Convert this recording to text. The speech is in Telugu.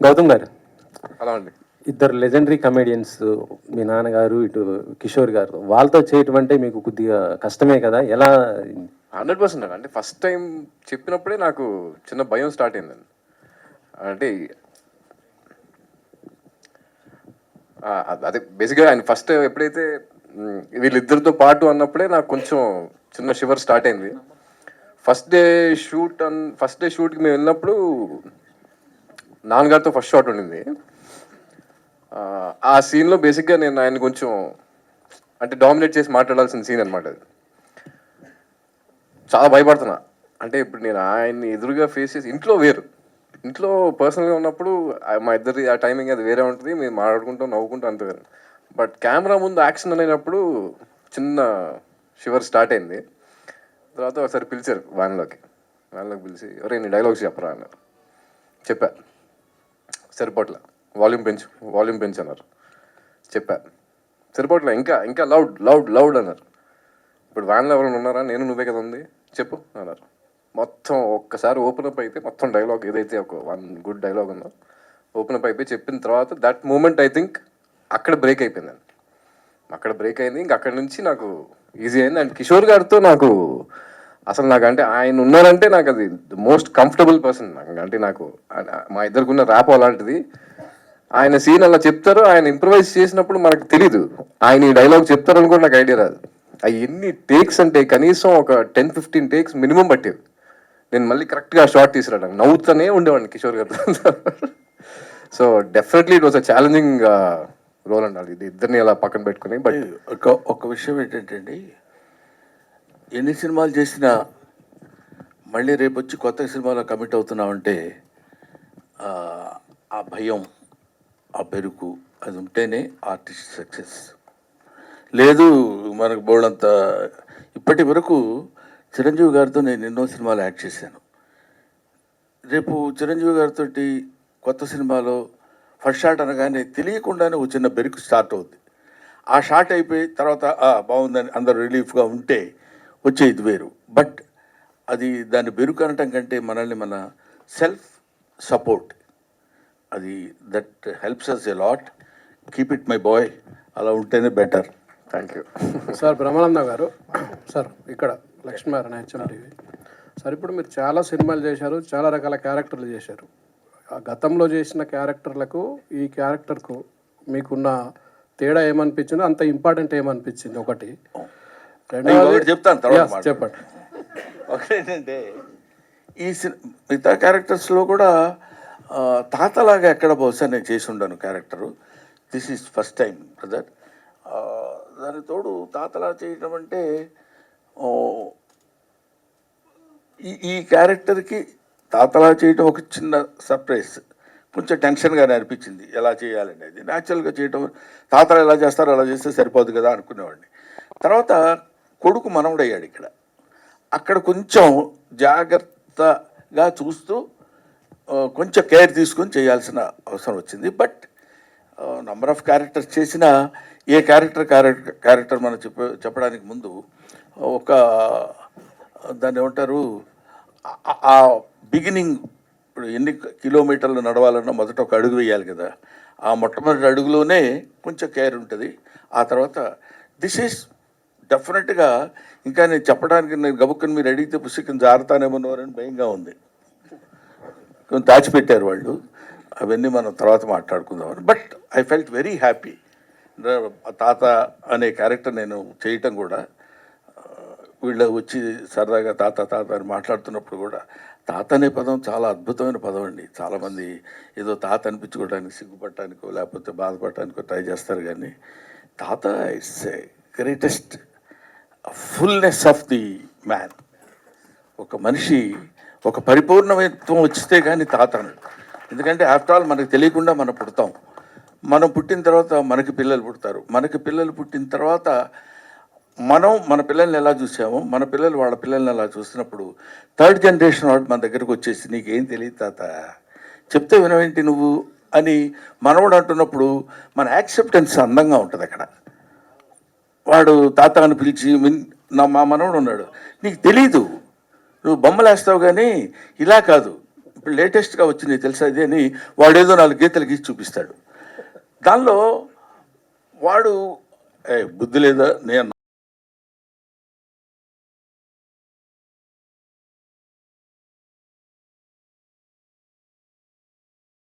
గౌతమ్ గారు, అలా అండి. ఇద్దరు లెజెండరీ కమెడియన్స్, మీ నాన్నగారు ఇటు కిషోర్ గారు, వాళ్ళతో చేయటం అంటే మీకు కొద్దిగా కష్టమే కదా, ఎలా? 100% అంటే ఫస్ట్ టైం చెప్పినప్పుడే నాకు చిన్న భయం స్టార్ట్ అయిందండి. అంటే అదే బేసిక్గా ఆయన ఫస్ట్ ఎప్పుడైతే వీళ్ళిద్దరితో పాటు అన్నప్పుడే నాకు కొంచెం చిన్న షివర్ స్టార్ట్ అయింది. ఫస్ట్ డే షూట్కి మేము వెళ్ళినప్పుడు నాన్నగారితో ఫస్ట్ షాట్ ఉండింది. ఆ సీన్లో బేసిక్గా నేను ఆయన కొంచెం అంటే డామినేట్ చేసి మాట్లాడాల్సిన సీన్ అనమాట అది. చాలా భయపడుతున్నా. అంటే ఇప్పుడు నేను ఆయన్ని ఎదురుగా ఫేస్ చేసి ఇంట్లో పర్సనల్గా ఉన్నప్పుడు మా ఇద్దరి ఆ టైమింగ్ అది వేరే ఉంటుంది, మేము మాట్లాడుకుంటాం నవ్వుకుంటాం అంతే వేరే. బట్ కెమెరా ముందు యాక్షన్ అనేటప్పుడు చిన్న షివర్ స్టార్ట్ అయింది. తర్వాత ఒకసారి పిలిచారు వ్యాన్లోకి పిలిచి, ఒరే నీ డైలాగ్స్ చెప్పరా అన్నారు. చెప్పా, సరిపోట్ల, వాల్యూమ్ పెంచు అన్నారు. చెప్పా, సరిపోట్ల, ఇంకా ఇంకా లౌడ్ అన్నారు. ఇప్పుడు వ్యాన్లో ఎవరైనా ఉన్నారా, నేను నువ్వే కదా ఉంది, చెప్పు అన్నారు. మొత్తం ఒక్కసారి ఓపెన్ అప్ అయితే మొత్తం డైలాగ్ ఏదైతే ఒక వన్ గుడ్ డైలాగ్ ఉందో ఓపెన్ అప్ అయిపోయి చెప్పిన తర్వాత దట్ మూమెంట్ ఐ థింక్ అక్కడ బ్రేక్ అయిపోయిందండి. ఇంక అక్కడి నుంచి నాకు ఈజీ అయింది. అండ్ కిషోర్ గారితో నాకు అసలు అంటే ఆయన ఉన్నారంటే నాకు అది ద మోస్ట్ కంఫర్టబుల్ పర్సన్. అంటే నాకు మా ఇద్దరికున్న ర్యాప్ అలాంటిది. ఆయన సీన్ అలా చెప్తారు, ఆయన ఇంప్రవైజ్ చేసినప్పుడు మనకు తెలీదు ఆయన ఈ డైలాగ్ చెప్తారని కూడా నాకు ఐడియా రాదు. అవి ఎన్ని టేక్స్ అంటే కనీసం ఒక 10-15 టేక్స్ మినిమం పట్టేది. నేను మళ్ళీ కరెక్ట్గా షార్ట్ తీసుకురావడానికి నవ్వుతూనే ఉండేవాడిని కిషోర్ గారితో. So definitely it was a challenging role అండి ఇది, ఇద్దరిని అలా పక్కన పెట్టుకుని. బట్ ఒక విషయం ఏంటంటే అండి, ఎన్ని సినిమాలు చేసినా మళ్ళీ రేపు వచ్చి కొత్త సినిమాలో కమిట్ అవుతున్నామంటే ఆ భయం, ఆ పెరుకు అది ఉంటేనే ఆర్టిస్ట్ సక్సెస్. లేదు మనకు బోల్డంత. ఇప్పటి వరకు చిరంజీవి గారితో నేను ఎన్నో సినిమాలు యాక్ట్ చేశాను. రేపు చిరంజీవి గారితో కొత్త సినిమాలో ఫస్ట్ షాట్ అనగానే తెలియకుండానే ఒక చిన్న బెరుకు స్టార్ట్ అవుద్ది. ఆ షాట్ అయిపోయి తర్వాత బాగుందని అందరూ రిలీఫ్గా ఉంటే వచ్చేది వేరు. బట్ అది దాన్ని బెరుకు అనటం కంటే మనల్ని మన సెల్ఫ్ సపోర్ట్, అది that helps us a lot. Keep it my boy, అలా ఉంటేనే better. Thank you sir. Brahmananda గారు సార్, ఇక్కడ లక్ష్మీనారాయణ హెచ్ఎంటీవీ సార్. ఇప్పుడు మీరు చాలా సినిమాలు చేశారు, చాలా రకాల క్యారెక్టర్లు చేశారు. ఆ గతంలో చేసిన క్యారెక్టర్లకు ఈ క్యారెక్టర్కు మీకున్న తేడా ఏమనిపించిందో, అంత ఇంపార్టెంట్ ఏమనిపించింది ఒకటి. రెండవది చెప్తాను తర్వాత చెప్పండి. ఒకటేంటంటే ఈ మిగతా క్యారెక్టర్స్లో కూడా తాతలాగా ఎక్కడ బహుశా నేను చేసి ఉండను character. This is first time brother. దానికి తోడు తాతలా చేయడం అంటే ఈ క్యారెక్టర్కి తాతలా చేయడం ఒక చిన్న సర్ప్రైజ్. కొంచెం టెన్షన్గానే అనిపించింది ఎలా చేయాలనేది. న్యాచురల్గా చేయడం, తాతలు ఎలా చేస్తారో అలా చేస్తే సరిపోదు కదా అనుకునేవాడిని. తర్వాత కొడుకు మనవడయ్యాడు ఇక్కడ. అక్కడ కొంచెం జాగ్రత్తగా చూస్తూ కొంచెం కేర్ తీసుకొని చేయాల్సిన అవసరం వచ్చింది. బట్ నంబర్ ఆఫ్ క్యారెక్టర్స్ చేసిన ఏ క్యారెక్టర్ మనం చెప్పడానికి ముందు ఒక దాన్ని ఏమంటారు, ఆ బిగినింగ్. ఇప్పుడు ఎన్ని కిలోమీటర్లు నడవాలన్నా మొదట ఒక అడుగు వేయాలి కదా. ఆ మొట్టమొదటి అడుగులోనే కొంచెం కేర్ ఉంటుంది. ఆ తర్వాత దిస్ ఈజ్ డెఫినెట్గా. ఇంకా నేను చెప్పడానికి, నేను గబుక్కని మీరు అడిగితే పుస్తకం జారుతానేమోనని భయంగా ఉంది. కొంచెం దాచిపెట్టారు వాళ్ళు, అవన్నీ మనం తర్వాత మాట్లాడుకుందామని. But I felt very happy. తాత అనే క్యారెక్టర్ నేను చేయటం కూడా, వీళ్ళు వచ్చి సరదాగా తాత తాత అని మాట్లాడుతున్నప్పుడు కూడా, తాత అనే పదం చాలా అద్భుతమైన పదం అండి. చాలామంది ఏదో తాత అనిపించుకోవడానికి సిగ్గుపడటానికో లేకపోతే బాధపడటానికో ట్రై చేస్తారు, కానీ తాత it's a greatest fullness of the man. ఒక మనిషి ఒక పరిపూర్ణత్వం వచ్చితే కానీ తాత అన్నాడు. ఎందుకంటే ఆఫ్టర్ ఆల్ మనకు తెలియకుండా మనం పుడతాం. మనం పుట్టిన తర్వాత మనకి పిల్లలు పుడతారు. మనకి పిల్లలు పుట్టిన తర్వాత మనం మన పిల్లల్ని ఎలా చూసామో, మన పిల్లలు వాళ్ళ పిల్లల్ని ఎలా చూసినప్పుడు థర్డ్ జనరేషన్ వాడు మన దగ్గరకు వచ్చేసి నీకేం తెలియదు తాత, చెప్తే వినవేంటి నువ్వు అని మనవడు అంటున్నప్పుడు మన యాక్సెప్టెన్స్ అందంగా ఉంటుంది అక్కడ. వాడు తాత అని పిలిచి, మా మనవడు ఉన్నాడు, నీకు తెలీదు, నువ్వు బొమ్మలు వేస్తావు కానీ ఇలా కాదు, ఇప్పుడు లేటెస్ట్గా వచ్చింది తెలుసా ఇది అని వాడేదో 4 గీతలు గీసి చూపిస్తాడు. దానిలో వాడు బుద్ధి లేదా నేను